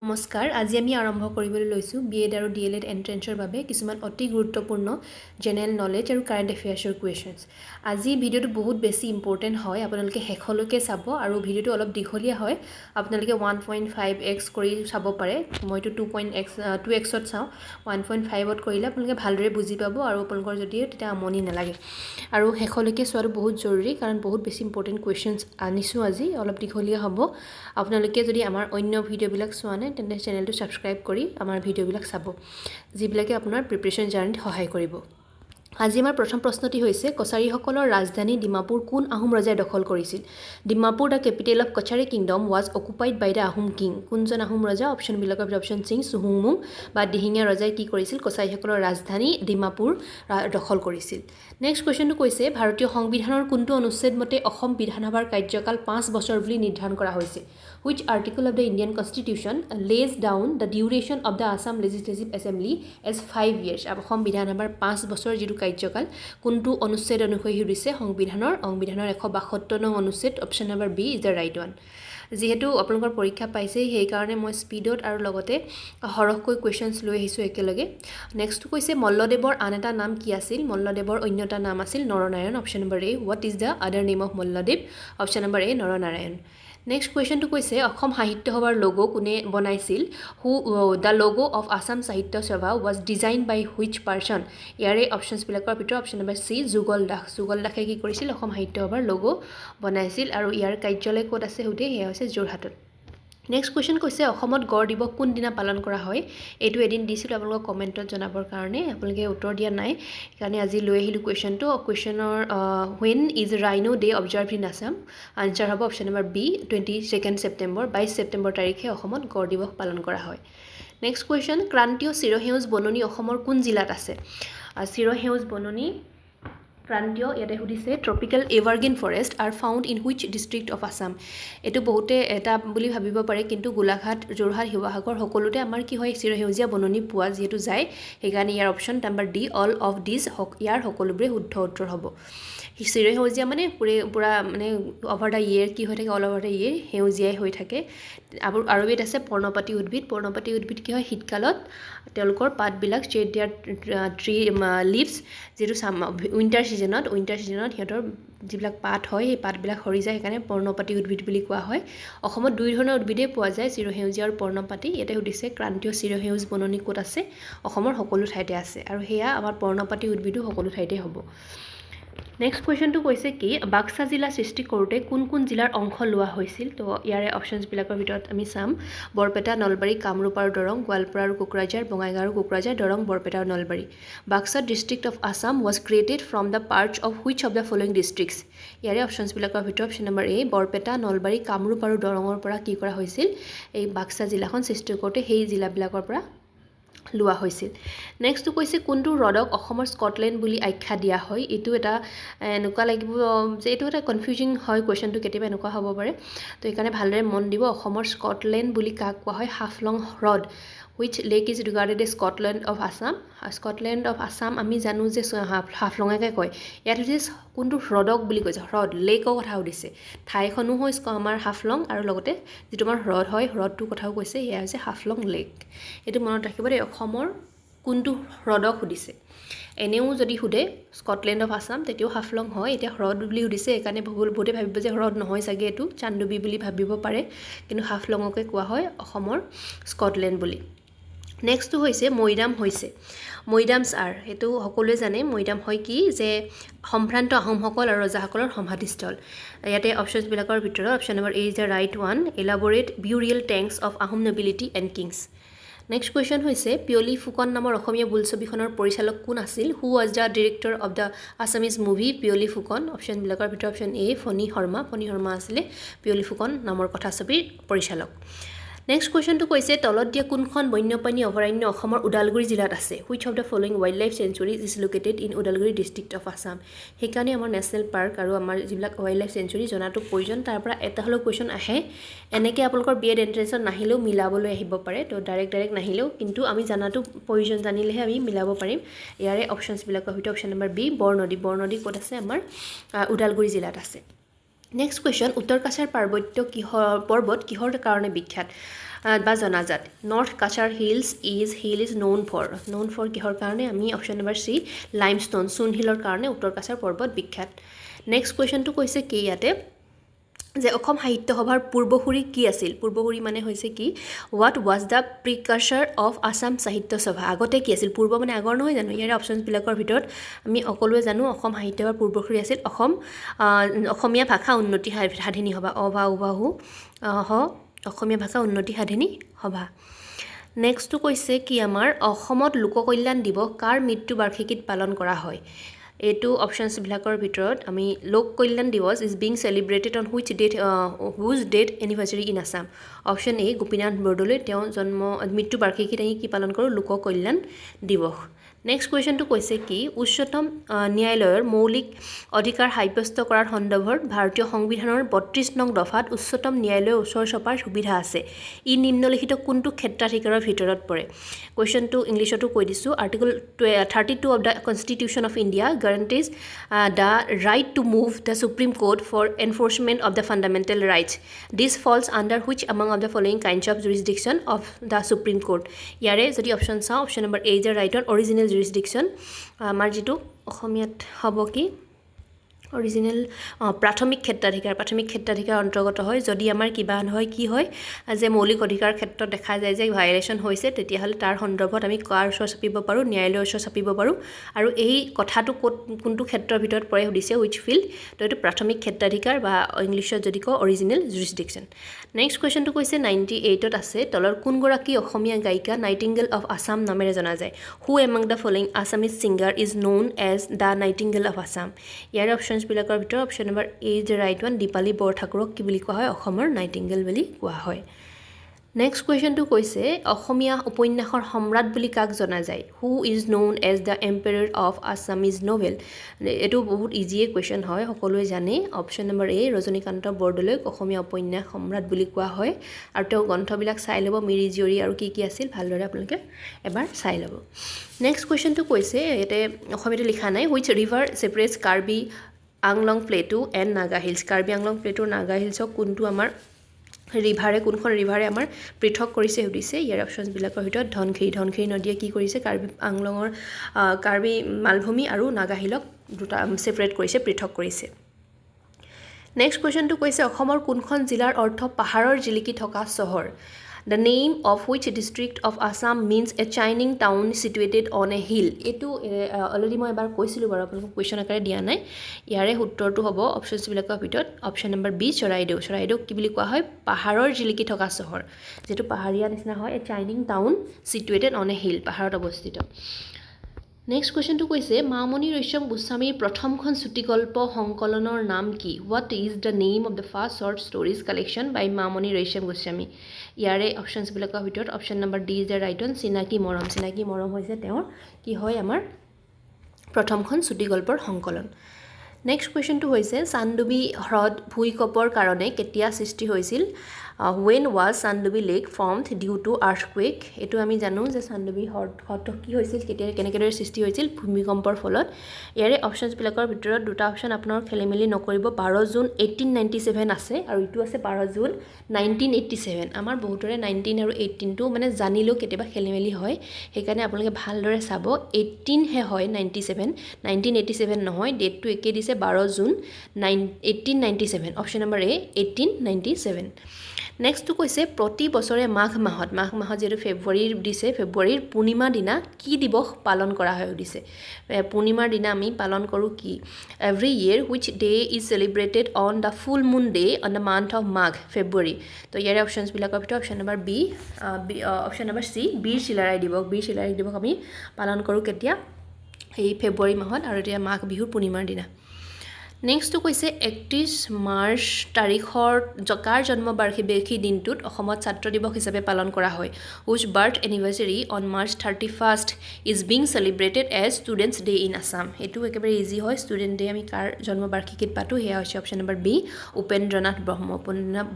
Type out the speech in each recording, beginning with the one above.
নমস্কাৰ আজি আমি আৰম্ভ কৰিবলৈ লৈছোঁ B.Ed আৰু D.EL.Ed এন্ট্ৰেন্সৰ বাবে কিছুমান অতি গুৰুত্বপূৰ্ণ জেনেৰেল নলেজ আৰু কাৰেণ্ট এফেয়াৰ্ছৰ কুৱেশ্যনছ আজি ভিডিঅ'টো বহুত বেছি ইম্পৰ্টেণ্ট হয় আপোনালোকে শেষলৈকে চাব আৰু ভিডিঅ'টো অলপ দীঘলীয়া হয় আপোনালোকে 1.5x কৰি চাব পাৰে মইতো 2xত চাওঁ 1.5ত কৰিলে আপোনালোকে ভালদৰে বুজি পাব আৰু আপোনালোকৰ যদি তেতিয়া আমনি নালাগে আৰু শেষলৈকে চোৱাটো বহুত জৰুৰী কাৰণ বহুত বেছি ইম্পৰ্টেণ্ট কুৱেশ্যনছ আনিছোঁ আজি অলপ দীঘলীয়া হ'ব আপোনালোকে যদি আমাৰ অন্য ভিডিঅ'বিলাক চোৱা নাই তেন্তে চেনেলটো সাবস্ক্ৰাইব কৰি আমাৰ ভিডিঅ'বিলাক চাব যিবিলাকে আপোনাৰ প্ৰিপাৰেচন জাৰ্নিত সহায় কৰিব আজি আমাৰ প্ৰথম প্ৰশ্নটি হৈছে কছাৰীসকলৰ ৰাজধানী ডিমাপুৰ কোন আহোম ৰজাই দখল কৰিছিল Dimapur the capital of Kachari kingdom was occupied by the Ahom king কোনজন আহোম ৰজা অপশ্যনবিলাকৰ ভিতৰত অপশ্যন সিং চুহুংমুং বা দিহিঙীয়া ৰজাই কি কৰিছিল কছাৰীসকলৰ ৰাজধানী ডিমাপুৰ দখল কৰিছিল নেক্সট কুৱেশ্যনটো কৈছে ভাৰতীয় সংবিধানৰ কোনটো অনুচ্ছেদ মতে অসম বিধানসভাৰ কাৰ্যকাল 5 বছৰ বুলি নিৰ্ধাৰণ কৰা হৈছে which article of the Indian Constitution lays down the duration of the Assam Legislative Assembly as 5 years Assam বিধানসভাৰ 5 বছৰ যিটো কাৰ্যকাল কোনটো অনুচ্ছেদ অনুসৰি হৈছে সংবিধানৰ 172 নং অনুচ্ছেদ option number B is the right one যেহেতু আপোনালোকৰ পৰীক্ষা পাইছে সেই কাৰণে মই স্পিডত আৰু লগতে হৰহকৈ কুৱেশ্যনছ লৈ আহিছোঁ একেলগে নেক্সট কৈছে মল্লদেৱৰ আন এটা নাম কি আছিল মল্লদেৱৰ অন্য এটা নাম আছিল Naranarayan option number A what is the other name of Malladev option number A Naranarayan next কুৱেশ্যনটো কৈছে অসম সাহিত্য সভাৰ লোগো কোনে বনাইছিল the logo of Assam Sahitya Sabha was design by which person ইয়াৰে অপশ্যনছবিলাকৰ ভিতৰত অপশ্যন নম্বৰ চি যুগল দাসে কি কৰিছিল অসম সাহিত্য সভাৰ লোগো বনাইছিল আৰু ইয়াৰ কাৰ্যালয় ক'ত আছে সুধে সেয়া হৈছে যোৰহাটত নেক্সট কুৱেশ্যন কৈছে অসমত গড় দিৱস কোন দিনা পালন কৰা হয় এইটো এদিন দিছিলোঁ আপোনালোকক কমেণ্টত জনাবৰ কাৰণে আপোনালোকে উত্তৰ দিয়া নাই সেইকাৰণে আজি লৈ আহিলোঁ কুৱেশ্যনৰ when is rhino day observe in Assam answer হ'ব option number B 22 September 22 September তাৰিখে অসমত গড় দিৱস পালন কৰা হয় নেক্সট কুৱেশ্যন ক্ৰান্তীয় চিৰসেউজ বননি অসমৰ কোন জিলাত আছে চিৰসেউজ বননি ক্ৰান্তীয় ইয়াতে সুধিছে tropical evergreen forest R found in which district of Assam এইটো বহুতে এটা বুলি ভাবিব পাৰে কিন্তু গোলাঘাট যোৰহাট শিৱসাগৰ সকলোতে আমাৰ কি হয় চিৰসেউজীয়া বননি পোৱা যিহেতু যায় সেইকাৰণে ইয়াৰ option number D all of these ইয়াৰ সকলোবোৰে শুদ্ধ উত্তৰ হ'ব চিৰসেউজীয়া মানে পুৰা মানে অভাৰ দ্য ইয়েৰ কি হৈ থাকে অল অভাৰ দ্য ইয়েৰ সেউজীয়াই হৈ থাকে আৰু এবিধ আছে পৰ্ণপাতী উদ্ভিদ কি হয় শীতকালত তেওঁলোকৰ পাতবিলাক শ্বেড দিয়াৰ ট্ৰী লিভছ যিটো উইণ্টাৰ ছিজনত সিহঁতৰ যিবিলাক পাত হয় সেই পাতবিলাক সৰি যায় সেইকাৰণে পৰ্ণপাতী উদ্ভিদ বুলি কোৱা হয় অসমত দুই ধৰণৰ উদ্ভিদেই পোৱা যায় চিৰসেউজীয়া আৰু পৰ্ণপাতী ইয়াতে সুধিছে ক্ৰান্তীয় চিৰসেউজ বননি ক'ত আছে অসমৰ সকলো ঠাইতে আছে আৰু সেয়া আমাৰ পৰ্ণপাতী উদ্ভিদো সকলো ঠাইতে হ'ব নেক্সট কুৱেশ্যনটো কৈছে কি বাক্সা জিলা সৃষ্টি কৰোঁতে কোন জিলাৰ অংশ লোৱা হৈছিল তো ইয়াৰে অপশ্যনছবিলাকৰ ভিতৰত আমি চাম বৰপেটা নলবাৰী কামৰূপ আৰু দৰং গোৱালপাৰা আৰু কোকৰাঝাৰ বঙাইগাঁও আৰু কোকৰাঝাৰ দৰং বৰপেটা আৰু Nalbari Baksa district of Assam was created from the parts of which of the following districts ইয়াৰে অপশ্যনছবিলাকৰ ভিতৰত অপশ্যন নম্বৰ এ বৰপেটা নলবাৰী কামৰূপ আৰু দৰঙৰ পৰা কি কৰা হৈছিল এই বাক্সা জিলাখন সৃষ্টি কৰোঁতে সেই জিলাবিলাকৰ পৰা লোৱা হৈছিল নেক্সটটো কৈছে কোনটো হ্ৰদক অসমৰ স্কটলেণ্ড বুলি আখ্যা দিয়া হয় এইটো এটা এনেকুৱা লাগিব যে এইটো এটা কনফিউজিং হয় কুৱেশ্যনটো কেতিয়াবা এনেকুৱা হ'ব পাৰে তো সেইকাৰণে ভালদৰে মন দিব অসমৰ স্কটলেণ্ড বুলি কাক কোৱা হয় হাফলং হ্ৰদ which lake is regarded A Scotland of Assam আমি জানো যে হাফলঙাকে কয় ইয়াত সুধিছে কোনটো হ্ৰদক বুলি কৈছে হ্ৰদ লেকৰ কথা সুধিছে ঠাইখনো হৈছে আমাৰ হাফলং আৰু লগতে যিটো আমাৰ হ্ৰদ হয় হ্ৰদটোৰ কথাও কৈছে সেয়া হৈছে হাফলং লেক এইটো মনত ৰাখিব দেই অসমৰ কোনটো হ্ৰদক সুধিছে এনেও যদি সুধে স্কটলেণ্ড অফ আছাম তেতিয়াও হাফলং হয় এতিয়া হ্ৰদ বুলি সুধিছে সেইকাৰণে বহুতে ভাবিব যে হ্ৰদ নহয় চাগে এইটো চান্দুবি বুলি ভাবিব পাৰে কিন্তু হাফলঙকে কোৱা হয় অসমৰ স্কটলেণ্ড বুলি নেক্সটটো হৈছে মৈদামছ আৰ সেইটো সকলোৱে জানে মৈদাম হয় কি যে সম্ভ্ৰান্ত আহোমসকল আৰু ৰজাসকলৰ সমাধিস্থল ইয়াতে অপশ্যনছবিলাকৰ ভিতৰত option number A is the right one elaborate burial tanks of Ahom nobility and kings next question হৈছে পিয়লি ফুকন নামৰ অসমীয়া বোলছবিখনৰ পৰিচালক কোন আছিল who was the director of the Assamese movie Piyoli Phukan অপশ্যনবিলাকৰ ভিতৰত অপশ্যন এ ফণী শৰ্মা আছিলে পিয়লি ফুকন নামৰ কথাছবিৰ পৰিচালক নেক্সট কুৱেশ্যনটো কৈছে তলত দিয়া কোনখন বন্যপ্ৰাণী অভয়াৰণ্য অসমৰ ওদালগুৰি জিলাত আছে which of the following wild life sanctuaries is located in Udalguri district of Assam সেইকাৰণে আমাৰ নেশ্যনেল পাৰ্ক আৰু আমাৰ যিবিলাক ৱাইল্ড লাইফ চেঞ্চুৰী জনাটো প্ৰয়োজন তাৰ পৰা এটা হ'লেও কুৱেশ্যন আহে এনেকৈ আপোনালোকৰ B.Ed এণ্ট্ৰেন্সত নাহিলেও মিলাবলৈ আহিব পাৰে তো ডাইৰেক্ট নাহিলেও কিন্তু আমি জনাটো প্ৰয়োজন জানিলেহে আমি মিলাব পাৰিম ইয়াৰে অপশ্যনছবিলাকৰ ভিতৰত অপশ্যন নম্বৰ বি বৰনদী ক'ত আছে আমাৰ ওদালগুৰি জিলাত আছে নেক্সট কুৱেশ্যন উত্তৰ কাছাৰ পৰ্বত কিহৰ কাৰণে বিখ্যাত বা জনাজাত North Cachar hill is known for কিহৰ কাৰণে আমি অপশ্যন নম্বৰ চি লাইমষ্টোন চূণশিলৰ কাৰণে উত্তৰ কাছাৰ পৰ্বত বিখ্যাত নেক্সট কুৱেশ্যনটো কৈছে কি ইয়াতে যে অসম সাহিত্য সভাৰ পূৰ্বসূৰী কি আছিল পূৰ্বসূৰী মানে হৈছে কি what was the precursor of Assam Sahitya Sabha আগতে কি আছিল পূৰ্ব মানে আগৰ নহয় জানো ইয়াৰে অপশ্যনবিলাকৰ ভিতৰত আমি সকলোৱে জানো অসম সাহিত্য সভাৰ পূৰ্বসূৰী আছিল অসমীয়া ভাষা উন্নতি সাধিনী সভা অসমীয়া ভাষা উন্নতি সাধিনী সভা নেক্সটটো কৈছে কি আমাৰ অসমত লোককল্যাণ দিৱস কাৰ মৃত্যু বাৰ্ষিকীত পালন কৰা হয় এইটো অপশ্যনছবিলাকৰ ভিতৰত আমি লোক কল্যাণ দিৱস is being celebrated on which date anniversary in Assam option A Gopinath Bordoloi তেওঁ মৃত্যু বাৰ্ষিকীত আমি কি পালন কৰোঁ লোক কল্যাণ দিৱস নেক্সট কুৱেশ্যনটো কৈছে কি উচ্চতম ন্যায়ালয়ৰ মৌলিক অধিকাৰ সাব্যস্ত কৰাৰ সন্দৰ্ভত ভাৰতীয় সংবিধানৰ ৩২ নং দফাত উচ্চতম ন্যায়ালয়ৰ ওচৰ চপাৰ সুবিধা আছে ই নিম্নলিখিত কোনটো ক্ষেত্ৰাধিকাৰৰ ভিতৰত পৰে কুৱেশ্যনটো ইংলিছতো কৈ দিছোঁ article 32 of the constitution of India guarantees the right to move the Supreme Court for enforcement of the fundamental rights. This falls under which among of the following kinds of jurisdiction of the Supreme Court? Yare jodi option sa option number A is the right on original jurisdiction. Amar jitu অসমীয়াত হ'ব কি original প্ৰাথমিক ক্ষেত্ৰাধিকাৰ অন্তৰ্গত হয় যদি আমাৰ কিবা হয় কি হয় যে মৌলিক অধিকাৰ ক্ষেত্ৰত দেখা যায় যে ভায়োলেশ্যন হৈছে তেতিয়াহ'লে তাৰ সন্দৰ্ভত আমি কাৰ ওচৰ চাপিব পাৰোঁ ন্যায়ালয়ৰ ওচৰ চাপিব পাৰোঁ আৰু এই কথাটো কোনটো ক্ষেত্ৰৰ ভিতৰত পৰে সুধিছে উইচ ফিল্ড তো এইটো প্ৰাথমিক ক্ষেত্ৰাধিকাৰ বা ইংলিছত যদি কওঁ অৰিজিনেল জুৰিছডিকশ্যন নেক্সট কুৱেশ্যনটো কৈছে 98ত আছে তলৰ কোনগৰাকী অসমীয়া গায়িকা নাইটিংগেল অফ আছাম নামেৰে জনা যায় who among the following Assamese singer is known as the nightingale of Assam ইয়াৰে অপশ্যনছবিলাকৰ ভিতৰত option number A is the right one Dipali বৰঠাকুৰক কি বুলি কোৱা হয় অসমৰ নাইটিংগেল বুলি কোৱা হয় নেক্সট কুৱেশ্যনটো কৈছে অসমীয়া উপন্যাসৰ সম্ৰাট বুলি কাক জনা যায় who is known as the empire of Assamese novel এইটো বহুত ইজিয়ে কুৱেশ্যন হয় সকলোৱে জানে অপশ্যন নম্বৰ এ ৰজনীকান্ত বৰদলৈক অসমীয়া উপন্যাস সম্ৰাট বুলি কোৱা হয় আৰু তেওঁ গ্ৰন্থবিলাক চাই ল'ব মিৰি জীয়ৰী আৰু কি কি আছিল ভালদৰে আপোনালোকে এবাৰ চাই ল'ব নেক্সট কুৱেশ্যনটো কৈছে ইয়াতে অসমীয়াতে লিখা নাই which river separates Karbi Anglong plateau and Naga hills Karbi Anglong plateau Naga হিলছক কোনটো আমাৰ কোনখন ৰিভাৰে আমাৰ পৃথক কৰিছে সুধিছে ইয়াৰ অপশ্যনছবিলাকৰ ভিতৰত ধনশিৰি নদীয়ে কি কৰিছে কাৰ্বি আংলঙৰ কাৰ্বি মালভূমি আৰু নাগাহিলক দুটা ছেপাৰেট কৰিছে পৃথক কৰিছে নেক্সট কুৱেশ্যনটো কৈছে অসমৰ কোনখন জিলাৰ অৰ্থ পাহাৰৰ জিলিকি থকা চহৰ The name of which district of Assam means a shining town situated on a hill. এইটো অলৰেডি মই এবাৰ কৈছিলোঁ বাৰু আপোনালোকক কুৱেশ্যন আকাৰে দিয়া নাই ইয়াৰে উত্তৰটো হ'ব অপশ্যনছবিলাকৰ ভিতৰত অপশ্যন নম্বৰ বি চৰাইদেউ কি বুলি কোৱা হয় পাহাৰৰ জিলিকি থকা চহৰ যিটো পাহাৰীয়া নিচিনা হয় a shining town situated on a hill পাহাৰত অৱস্থিত নেক্সট কুৱেশ্যনটো কৈছে মামণি ৰয়ছম গোস্বামীৰ প্ৰথমখন চুটিগল্প সংকলনৰ নাম কি what is the name of the first short stories collection by Mamoni Raisom Goswami ইয়াৰে অপশ্যনছবিলাকৰ ভিতৰত option number D is the right one Chinaki Morom হৈছে তেওঁৰ কি হয় আমাৰ প্ৰথমখন চুটিগল্পৰ সংকলন নেক্সট কুৱেশ্যনটো হৈছে চানডুবি হ্ৰদ ভূঁইকঁপৰ কাৰণে কেতিয়া সৃষ্টি হৈছিল when was Chandubi lake formed due to earthquake এইটো আমি জানো যে চানডুবি হ্ৰদ কি হৈছিল কেনেদৰে সৃষ্টি হৈছিল ভূমিকম্পৰ ফলত ইয়াৰে অপশ্যনছবিলাকৰ ভিতৰত দুটা অপশ্যন আপোনাৰ খেলিমেলি নকৰিব 12 জুন 1897 আছে আৰু ইটো আছে 12 জুন 1987 আমাৰ বহুতৰে 19 আৰু 18টো মানে জানিলেও কেতিয়াবা খেলিমেলি হয় সেইকাৰণে আপোনালোকে ভালদৰে চাব 18 হে হয় 1987 নহয় ডেটটো একে দিছে 12 জুন 1897 অপশ্যন নম্বৰ এ 1897 নেক্সটটো কৈছে প্ৰতি বছৰে মাঘ মাহত যেহেতু ফেব্ৰুৱাৰীৰ দিছে ফেব্ৰুৱাৰীৰ পূৰ্ণিমা দিনা কি দিৱস পালন কৰা হয় দিছে পূৰ্ণিমাৰ দিনা আমি পালন কৰোঁ কি every year which day is celebrated on the full moon day on the month of Magh February তো ইয়াৰে অপশ্যনছবিলাকৰ ভিতৰত option number B option number C Bir Chilarai দিৱস আমি পালন কৰোঁ কেতিয়া এই ফেব্ৰুৱাৰী মাহত আৰু এতিয়া মাঘ বিহুৰ পূৰ্ণিমাৰ দিনা নেক্সটটো কৈছে 31 মাৰ্চ তাৰিখৰ কাৰ জন্মবাৰ্ষিকী দিনটোত অসমত ছাত্ৰ দিৱস হিচাপে পালন কৰা হয় which birth anniversary on March 31st is being celebrated as students day in Assam এইটো একেবাৰে ইজি হয় ষ্টুডেণ্ট ডে আমি কাৰ জন্মবাৰ্ষিকীত পাতোঁ সেয়া হৈছে অপশ্যন নম্বৰ বি উপেন্দ্ৰনাথ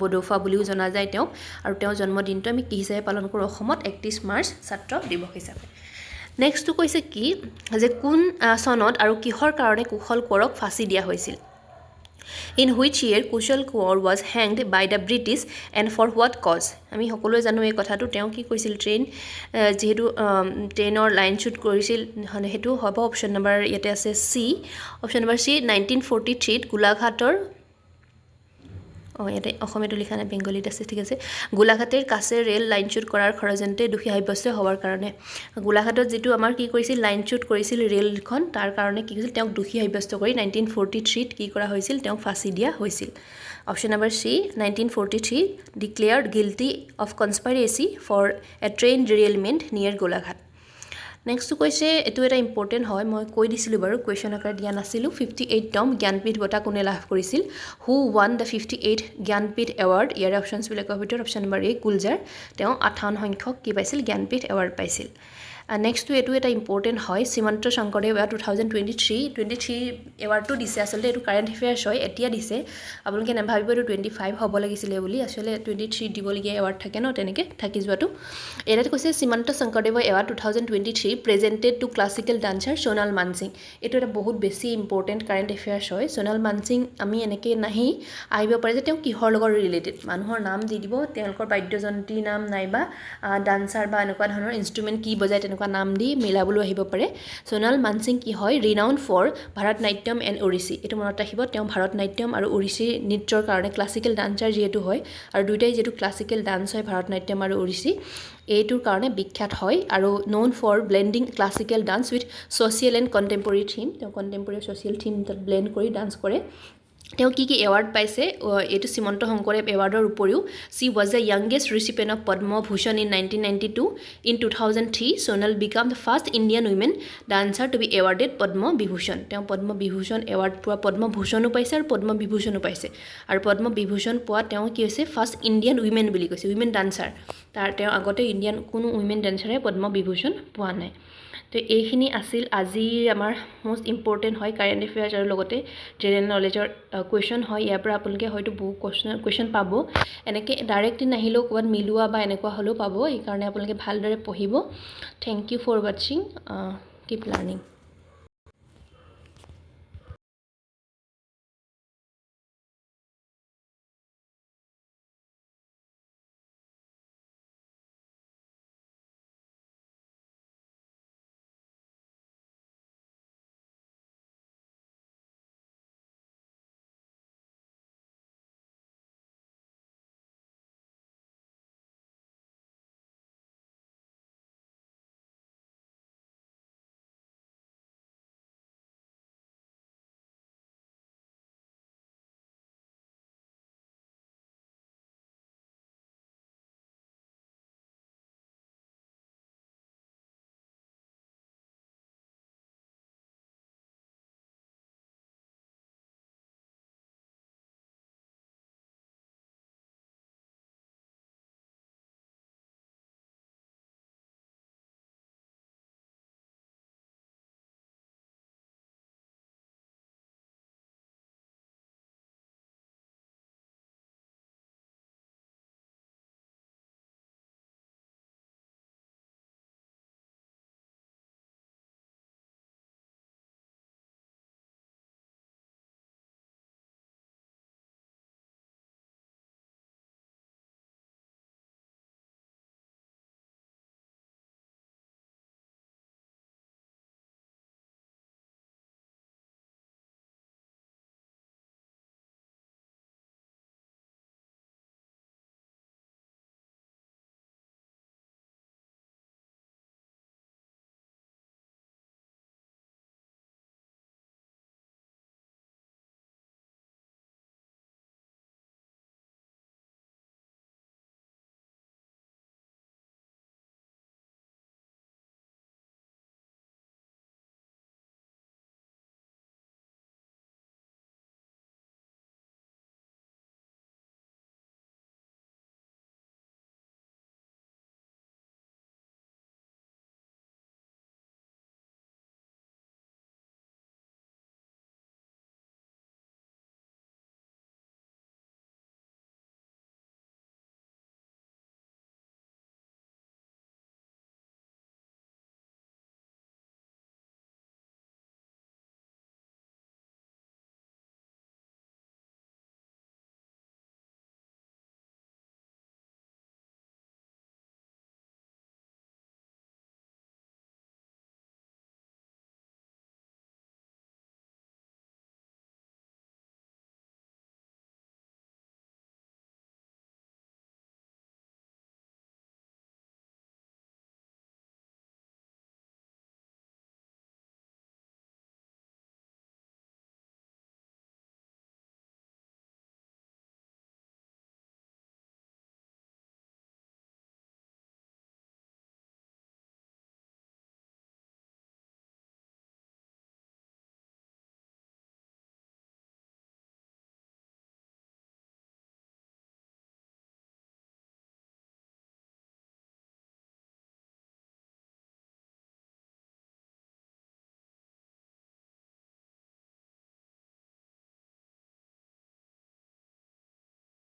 বড়ৌফা বুলিও জনা যায় তেওঁক আৰু তেওঁৰ জন্মদিনটো আমি কি হিচাপে পালন কৰোঁ অসমত 31 মাৰ্চ ছাত্ৰ দিৱস হিচাপে নেক্সটটো কৈছে কি যে কোন চনত আৰু কিহৰ কাৰণে কুশল কোঁৱৰক ফাঁচি দিয়া হৈছিল in which year Kushal Konwar was hanged by the British and for what cause আমি সকলোৱে জানো এই কথাটো তেওঁ কি কৈছিল যিহেতু ট্ৰেইনৰ লাইন শ্বুট কৰিছিল সেইটো হ'ব অপশ্যন নম্বৰ ইয়াতে আছে চি অপশ্যন নম্বৰ চি 1943 গোলাঘাটৰ ইয়াতে অসমীয়াটো লিখা নাই বেংগলীত আছে ঠিক আছে গোলাঘাটেৰ কাছে ৰেল লাইন শ্বুট কৰাৰ খৰজন্তে দুখী সাব্যস্ত হোৱাৰ কাৰণে গোলাঘাটত যিটো আমাৰ কি কৰিছিল লাইন শ্বুট কৰিছিল ৰেলখন তাৰ কাৰণে কি কৰিছিল তেওঁক দুখী সাব্যস্ত কৰি 1943 কি কৰা হৈছিল তেওঁক ফাঁচি দিয়া হৈছিল option number C 1943 declared guilty of conspiracy for a train derailment near Golaghat নেক্সটটো কৈছে এইটো এটা ইম্পৰ্টেণ্ট হয় মই কৈ দিছিলোঁ বাৰু কুৱেশ্যন আকাৰে দিয়া নাছিলোঁ 58তম জ্ঞানপীঠ বঁটা কোনে লাভ কৰিছিল who won the 58th Jnanpith award ইয়াৰে অপশ্যনছবিলাকৰ ভিতৰত অপশ্যন নম্বৰ এ গুলজাৰ তেওঁ 58 সংখ্যক কি পাইছিল জ্ঞানপীঠ এৱাৰ্ড পাইছিল নেক্সটটো এইটো এটা ইম্পৰ্টেণ্ট হয় শ্ৰীমন্ত শংকৰদেৱ 2023 এৱাৰ্ডটো দিছে আচলতে এইটো কাৰেণ্ট এফেয়াৰ্ছ হয় এতিয়া দিছে আপোনালোকে নাভাবিব এইটো 25 হ'ব লাগিছিলে বুলি আচলতে 23 দিবলগীয়া এৱাৰ্ড থাকে ন তেনেকৈ থাকি যোৱাটো ইয়াত কৈছে Shrimanta Sankardev award 2023 presented to classical dancer Sonal Mansingh এইটো এটা বহুত বেছি ইম্পৰ্টেণ্ট কাৰেণ্ট এফেয়াৰ্ছ হয় সোণাল মানসিং আমি এনেকৈ নাহি আহিব পাৰে যে তেওঁ কিহৰ লগত ৰিলেটেড মানুহৰ নাম দি দিব তেওঁলোকৰ বাদ্যযন্ত্ৰীৰ নাম নাইবা ডান্সাৰ বা এনেকুৱা ধৰণৰ ইনষ্ট্ৰুমেণ্ট কি বজায় তেনেকুৱা নাম দি মিলাবলৈ আহিব পাৰে সোণাল মানসিং কি হয় ৰিনাউণ্ড ফৰ ভাৰতনাট্যম এণ্ড ওড়িশী এইটো মনত ৰাখিব তেওঁ ভাৰতনাট্যম আৰু ওড়িশী নৃত্যৰ কাৰণে ক্লাছিকেল ডান্সাৰ যিহেতু হয় আৰু দুয়োটাই যিহেতু ক্লাছিকেল ডান্স হয় ভাৰতনাট্যম আৰু ওড়িশী এইটোৰ কাৰণে বিখ্যাত হয় আৰু known for blending classical dance with social and contemporary theme তেওঁ কণ্টেম্পৰেৰী ছ'চিয়েল থিম তাত ব্লেণ্ড কৰি ডান্স কৰে তেওঁ কি এৱাৰ্ড পাইছে এইটো শ্ৰীমন্ত শংকৰদেৱ এৱাৰ্ডৰ উপৰিও she was the youngest recipient of Padma Bhushan in 1992 in 2003 Sonal became the first Indian women dancer to be awarded Padma Vibhushan তেওঁ পদ্মবিভূষণ এৱাৰ্ড পোৱা পদ্মভূষণো পাইছে আৰু পদ্মবিভূষণো পাইছে আৰু পদ্মবিভূষণ পোৱা তেওঁ কি হৈছে ফাৰ্ষ্ট ইণ্ডিয়ান উইমেন বুলি কৈছে উইমেন ডান্সাৰ তেওঁ আগতে ইণ্ডিয়ান কোনো উইমেন ডান্সাৰে পদ্মবিভূষণ পোৱা নাই তো এইখিনি আছিল আজিৰ আমাৰ মোষ্ট ইম্পৰ্টেণ্ট হয় কাৰেণ্ট এফেয়াৰ্ছ আৰু লগতে জেনেৰেল নলেজৰ কুৱেশ্যন হয় ইয়াৰ পৰা আপোনালোকে হয়তো বহু কুৱেশ্যন পাব এনেকৈ ডাইৰেক্টলি নাহিলেও ক'ৰবাত মিলোৱা বা এনেকুৱা হ'লেও পাব সেইকাৰণে আপোনালোকে ভালদৰে পঢ়িব থেংক ইউ ফৰ ৱাচিং কিপ লাৰ্ণিং